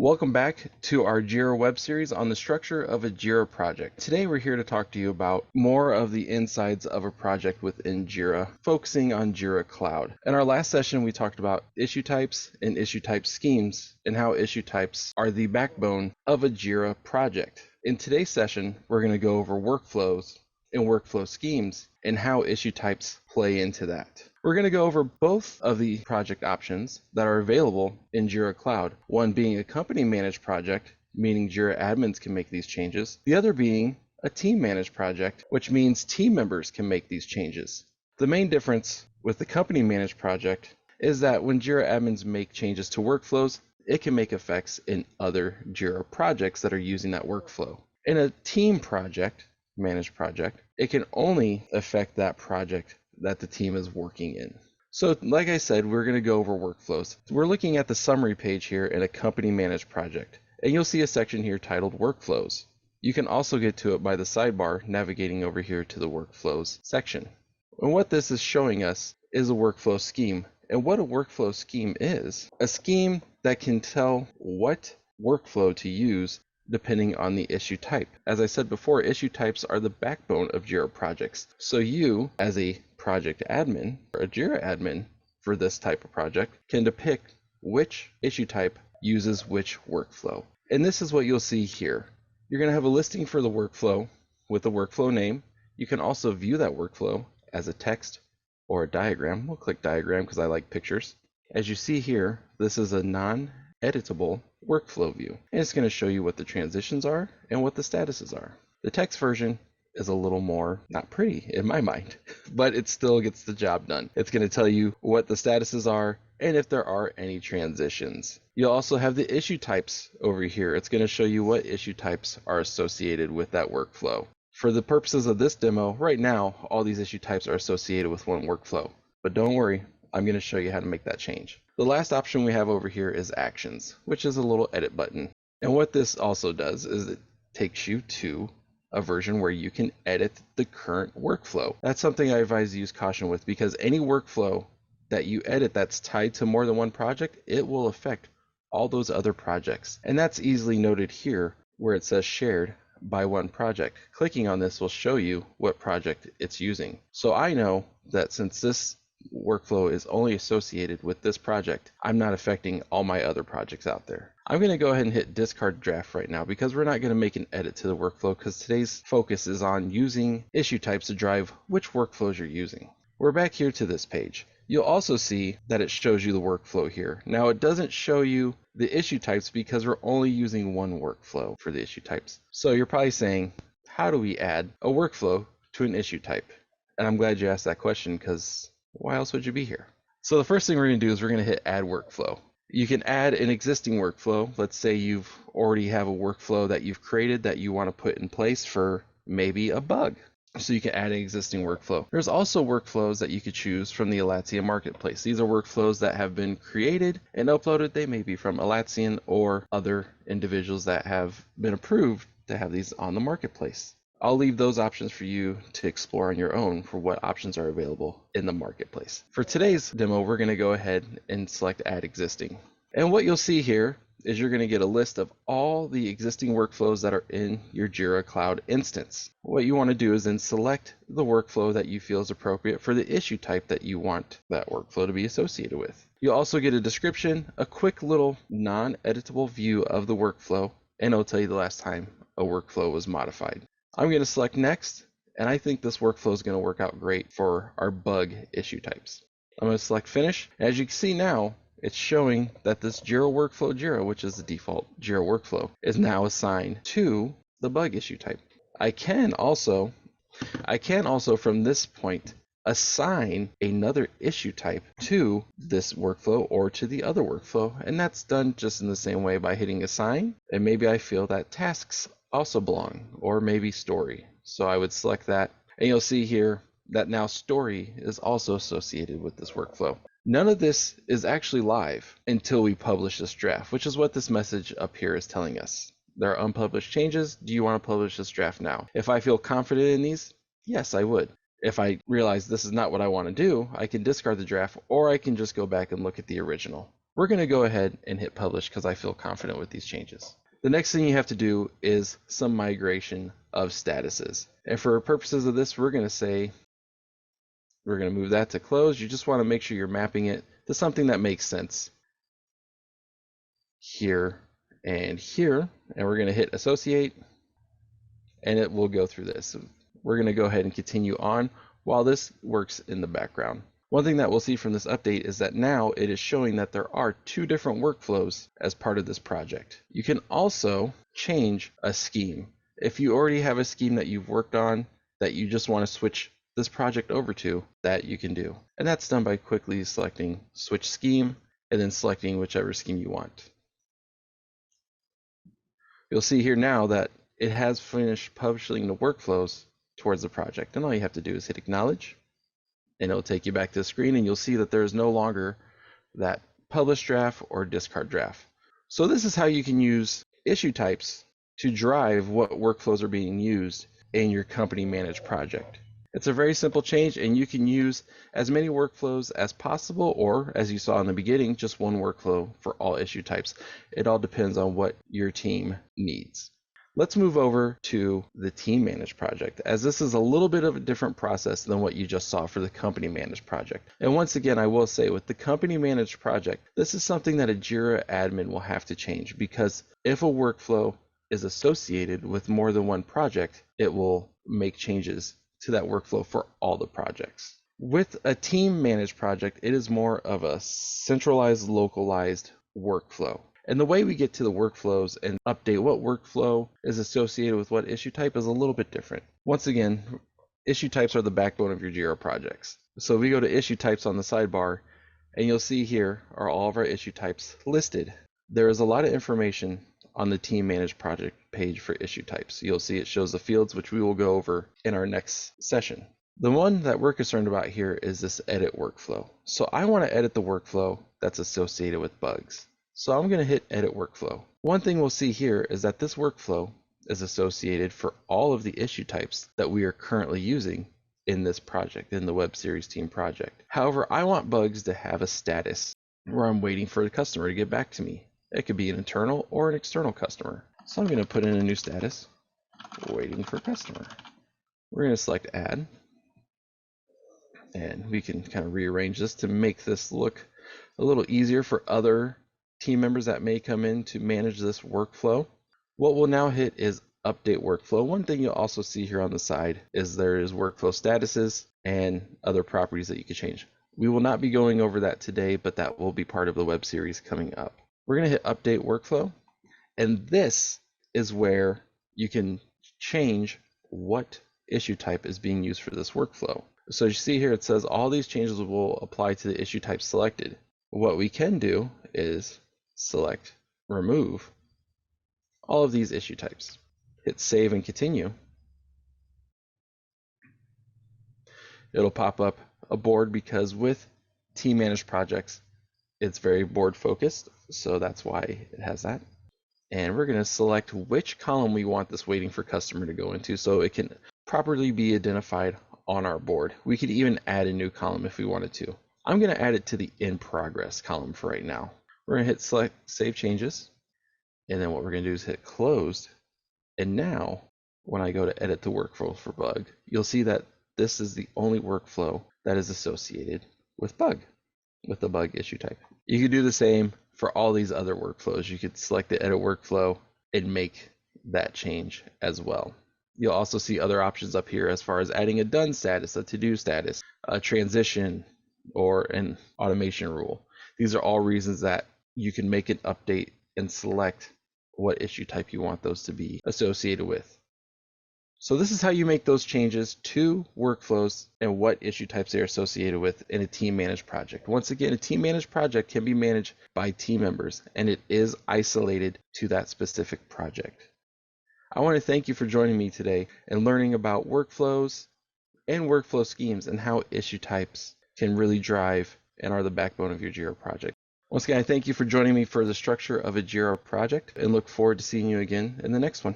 Welcome back to our JIRA web series on the structure of a JIRA project. Today we're here to talk to you about more of the insides of a project within JIRA, focusing on JIRA Cloud. In our last session we talked about issue types and issue type schemes and how issue types are the backbone of a JIRA project. In today's session we're going to go over workflows and workflow schemes and how issue types play into that. We're going to go over both of the project options that are available in JIRA Cloud, one being a company managed project, meaning JIRA admins can make these changes, the other being a team managed project, which means team members can make these changes. The main difference with the company managed project is that when JIRA admins make changes to workflows, it can make effects in other JIRA projects that are using that workflow. In a team project, managed project, it can only affect that project that the team is working in. So like I said, we're going to go over workflows. We're looking at the summary page here in a company managed project, and you'll see a section here titled workflows. You can also get to it by the sidebar navigating over here to the workflows section. And what this is showing us is a workflow scheme. And what a workflow scheme is, a scheme that can tell what workflow to use depending on the issue type. As I said before, issue types are the backbone of JIRA projects. So you, as a project admin or a JIRA admin for this type of project, can depict which issue type uses which workflow. And this is what you'll see here. You're going to have a listing for the workflow with the workflow name. You can also view that workflow as a text or a diagram. We'll click diagram because I like pictures. As you see here, this is a non-editable workflow view, and it's going to show you what the transitions are and what the statuses are. The text version is a little more not pretty in my mind, but it still gets the job done. It's going to tell you what the statuses are and if there are any transitions. You'll also have the issue types over here. It's going to show you what issue types are associated with that workflow. For the purposes of this demo, right now, all these issue types are associated with one workflow, but don't worry, I'm going to show you how to make that change. The last option we have over here is actions, which is a little edit button. And what this also does is it takes you to a version where you can edit the current workflow. That's something I advise you use caution with, because any workflow that you edit that's tied to more than one project, it will affect all those other projects. And that's easily noted here where it says shared by one project. Clicking on this will show you what project it's using. So I know that since this workflow is only associated with this project, I'm not affecting all my other projects out there. I'm going to go ahead and hit discard draft right now because we're not going to make an edit to the workflow, because today's focus is on using issue types to drive which workflows you're using. We're back here to this page. You'll also see that it shows you the workflow here. Now it doesn't show you the issue types because we're only using one workflow for the issue types. So you're probably saying, how do we add a workflow to an issue type? And I'm glad you asked that question, because why else would you be here? So the first thing we're going to do is we're going to hit add workflow. You can add an existing workflow. Let's say you've already have a workflow that you've created that you want to put in place for maybe a bug. So you can add an existing workflow. There's also workflows that you could choose from the Atlassian marketplace. These are workflows that have been created and uploaded. They may be from Atlassian or other individuals that have been approved to have these on the marketplace. I'll leave those options for you to explore on your own for what options are available in the marketplace. For today's demo, we're going to go ahead and select Add Existing. And what you'll see here is you're going to get a list of all the existing workflows that are in your JIRA Cloud instance. What you want to do is then select the workflow that you feel is appropriate for the issue type that you want that workflow to be associated with. You'll also get a description, a quick little non-editable view of the workflow, and it'll tell you the last time a workflow was modified. I'm going to select next, and I think this workflow is going to work out great for our bug issue types. I'm going to select finish. As you can see now, it's showing that this JIRA workflow JIRA, which is the default JIRA workflow, is now assigned to the bug issue type. I can also from this point assign another issue type to this workflow or to the other workflow, and that's done just in the same way by hitting assign, and maybe I feel that tasks also belong, or maybe story. So I would select that, and you'll see here that now story is also associated with this workflow. None of this is actually live until we publish this draft, which is what this message up here is telling us. There are unpublished changes. Do you want to publish this draft now? If I feel confident in these, yes, I would. If I realize this is not what I want to do, I can discard the draft, or I can just go back and look at the original. We're going to go ahead and hit publish because I feel confident with these changes. The next thing you have to do is some migration of statuses. And for purposes of this, we're going to say, we're going to move that to close. You just want to make sure you're mapping it to something that makes sense here and here. And we're going to hit associate, and it will go through this. We're going to go ahead and continue on while this works in the background. One thing that we'll see from this update is that now it is showing that there are 2 different workflows as part of this project. You can also change a scheme. If you already have a scheme that you've worked on that you just want to switch this project over to, that you can do. And that's done by quickly selecting switch scheme and then selecting whichever scheme you want. You'll see here now that it has finished publishing the workflows towards the project. And all you have to do is hit acknowledge, and it'll take you back to the screen, and you'll see that there is no longer that publish draft or discard draft. So this is how you can use issue types to drive what workflows are being used in your company managed project. It's a very simple change, and you can use as many workflows as possible, or as you saw in the beginning, just one workflow for all issue types. It all depends on what your team needs. Let's move over to the team managed project, as this is a little bit of a different process than what you just saw for the company managed project. And once again, I will say with the company managed project, this is something that a JIRA admin will have to change, because if a workflow is associated with more than one project, it will make changes to that workflow for all the projects. With a team managed project, it is more of a centralized, localized workflow. And the way we get to the workflows and update what workflow is associated with what issue type is a little bit different. Once again, issue types are the backbone of your JIRA projects. So we go to issue types on the sidebar, and you'll see here are all of our issue types listed. There is a lot of information on the team managed project page for issue types. You'll see it shows the fields, which we will go over in our next session. The one that we're concerned about here is this edit workflow. So I want to edit the workflow that's associated with bugs. So I'm going to hit edit workflow. One thing we'll see here is that this workflow is associated for all of the issue types that we are currently using in this project, in the Web Series team project. However, I want bugs to have a status where I'm waiting for the customer to get back to me. It could be an internal or an external customer. So I'm going to put in a new status, waiting for customer. We're going to select add, and we can kind of rearrange this to make this look a little easier for other team members that may come in to manage this workflow. What we'll now hit is update workflow. One thing you'll also see here on the side is there is workflow statuses and other properties that you can change. We will not be going over that today, but that will be part of the web series coming up. We're going to hit update workflow, and this is where you can change what issue type is being used for this workflow. So you see here it says all these changes will apply to the issue type selected. What we can do is select remove all of these issue types. Hit save and continue. It'll pop up a board because with team managed projects, it's very board focused, so that's why it has that. And we're going to select which column we want this waiting for customer to go into so it can properly be identified on our board. We could even add a new column if we wanted to. I'm going to add it to the in progress column for right now. We're going to hit select save changes, and then what we're going to do is hit closed. And now when I go to edit the workflow for bug, you'll see that this is the only workflow that is associated with the bug issue type. You could do the same for all these other workflows. You could select the edit workflow and make that change as well. You'll also see other options up here as far as adding a done status, a to-do status, a transition, or an automation rule. These are all reasons that you can make an update and select what issue type you want those to be associated with. So this is how you make those changes to workflows and what issue types they are associated with in a team managed project. Once again, a team managed project can be managed by team members, and it is isolated to that specific project. I want to thank you for joining me today and learning about workflows and workflow schemes and how issue types can really drive and are the backbone of your JIRA project. Once again, I thank you for joining me for the structure of a JIRA project and look forward to seeing you again in the next one.